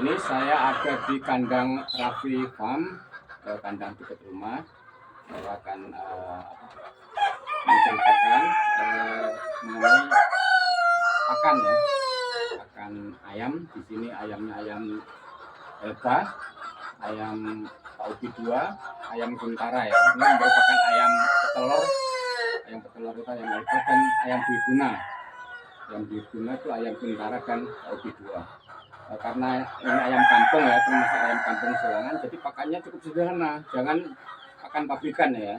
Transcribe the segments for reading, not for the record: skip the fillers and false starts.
Ini saya ada di kandang Raffi Farm, kandang dekat rumah. Saya akan menceritakan mengenai pakan ya, pakan ayam. Di sini ayamnya ayam Elba, ayam Paupi 2, ayam Guntara ya. Ini merupakan ayam petelur. Ayam petelur itu ayam Elba dan ayam Briguna. Yang Briguna itu ayam Guntara dan Paupi 2. Karena ini ayam kampung ya, termasuk ayam kampung Selangan, jadi pakannya cukup sederhana, jangan pakan pabrikan ya.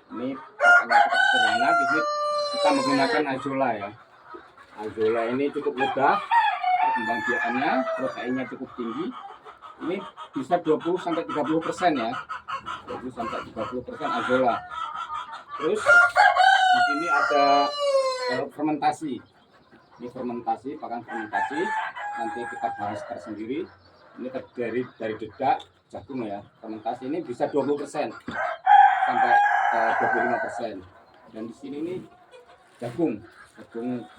Ini pakannya cukup sederhana. Di sini kita menggunakan Azolla ya. Azolla ini cukup mudah perkembangbiakannya, proteinnya cukup tinggi. Ini bisa 20-30% ya, 20-30% Azolla. Terus di sini ada fermentasi. Ini fermentasi, pakan fermentasi. Nanti kita bahas tersendiri. Ini terdiri dari dedak, jagung ya. Fermentasi ini bisa 20% sampai 25%. Dan di sini ini jagung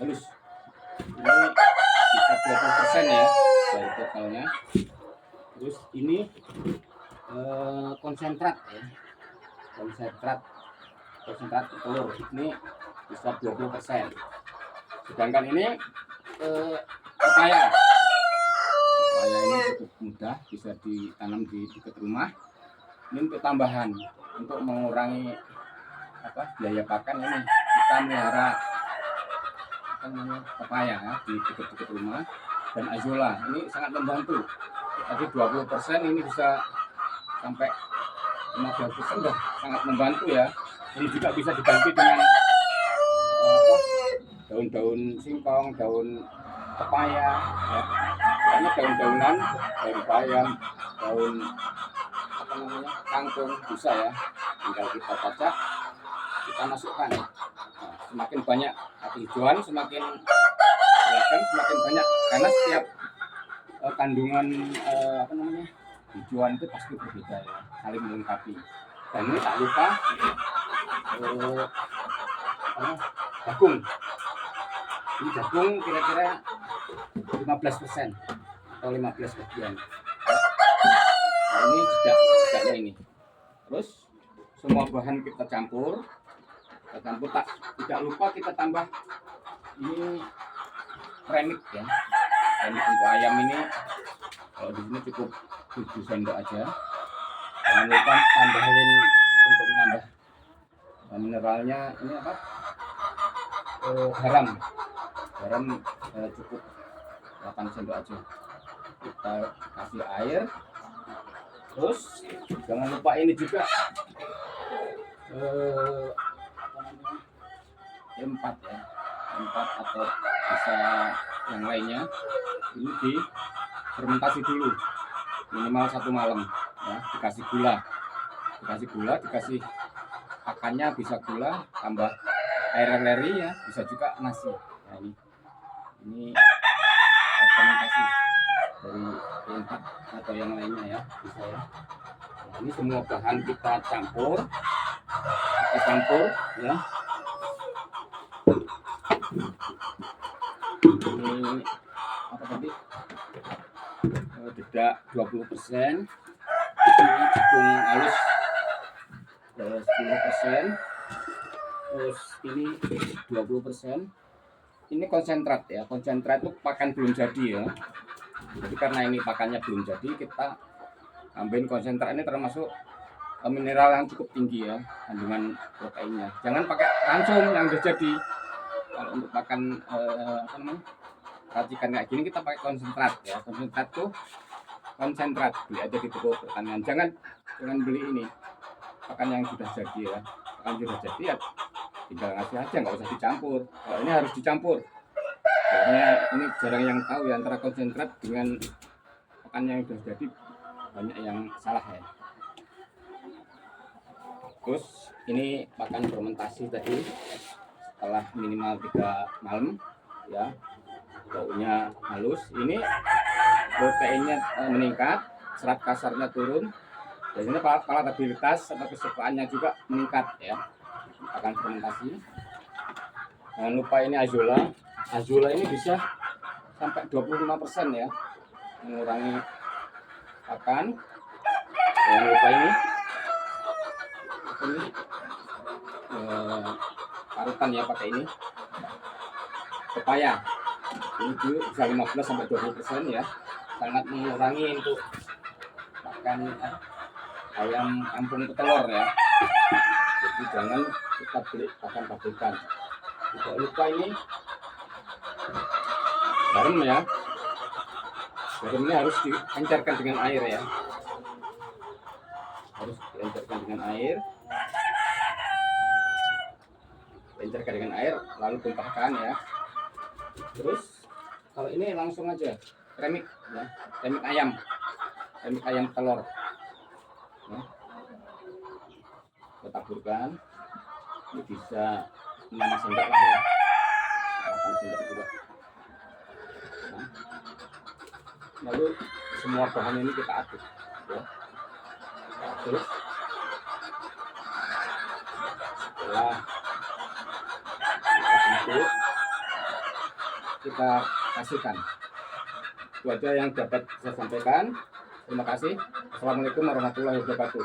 halus. Ini bisa 20% ya dari totalnya. Terus ini konsentrat ya. Konsentrat telur ini bisa 20%. Sedangkan ini pepaya ini cukup mudah, bisa ditanam di dekat rumah. Ini untuk tambahan, untuk mengurangi biaya pakan. Ini kita melihara pepaya ya, di dekat rumah. Dan Azolla ini sangat membantu. Tadi 20%, ini bisa sampai 15%, udah sangat membantu ya. Ini juga bisa diganti dengan daun-daun singkong, daun pepaya ya. Karena daun-daunan, daun bayam, daun kangkung bisa ya. Tinggal kita cacah, kita masukkan. Nah, semakin banyak hijauan, semakin beragam, semakin banyak. Karena setiap kandungan hijauan itu pasti berbeda ya, saling melengkapi. Dan ini tak lupa jagung. Ini jagung kira-kira 15% atau 15 bagian. Nah, ini jedaknya ini. Terus semua bahan kita campur. Tidak lupa kita tambah ini premix ya. Premix untuk ayam ini kalau di sini cukup 7 sendok aja. Jangan lupa tambahin untuk menambah mineralnya ini garam cukup 8 sendok aja. Kita kasih air. Terus jangan lupa ini juga empat ya, atau bisa yang lainnya. Ini di fermentasi dulu minimal 1 malam ya. Dikasih gula, dikasih pakannya, bisa gula tambah air leri ya, bisa juga nasi. Nah, ini fermentasi dari empat atau yang lainnya ya, bisa ya. Nah, ini semua bahan kita campur ya. Ini apa tadi? Dedak 20%, ini jagung halus 10%, terus ini 20%. Ini konsentrat ya. Konsentrat itu pakan belum jadi ya. Jadi karena ini pakannya belum jadi, kita tambahin konsentrat. Ini termasuk mineral yang cukup tinggi ya, kandungan proteinnya. Jangan pakai langsung yang udah jadi. Kalau untuk pakan racikan kayak gini, kita pakai konsentrat ya. Konsentrat tuh beli aja di toko pertanian. Jangan beli ini pakan yang sudah jadi ya. Pakan sudah jadi ya tinggal ngasih aja, nggak usah dicampur. Kalau ini harus dicampur. Karena ini jarang yang tahu ya, antara konsentrat dengan pakan yang sudah jadi banyak yang salah ya. Terus ini pakan fermentasi tadi setelah minimal 3 malam ya, baunya halus. Ini proteinnya meningkat, serat kasarnya turun. Biasanya palatabilitas atau kesukaannya juga meningkat ya. Pakan fermentasi. Jangan lupa ini Azolla ini bisa sampai 25% ya. mengurangi pakan. Jangan lupa ini parutan ya, pakai ini pepaya. Ini bisa 15-20% ya, sangat mengurangi untuk pakan ayam kampung petelur ya. Jadi jangan kita beli pakan pabrikan. Tidak lupa ini garam ya, garamnya harus diencerkan dengan air ya, harus diencerkan dengan air, diencerkan dengan air lalu tumpahkan ya. Terus kalau ini langsung aja kremik ya, kremik ayam telur ya. Kita taburkan, ini bisa 6 sendok lah ya, 8 sendok juga. Nah, lalu semua bahan ini kita aduk ya. Terus setelah kita aduk, kita kasihkan. Itu aja yang dapat saya sampaikan. Terima kasih. Assalamualaikum warahmatullahi wabarakatuh.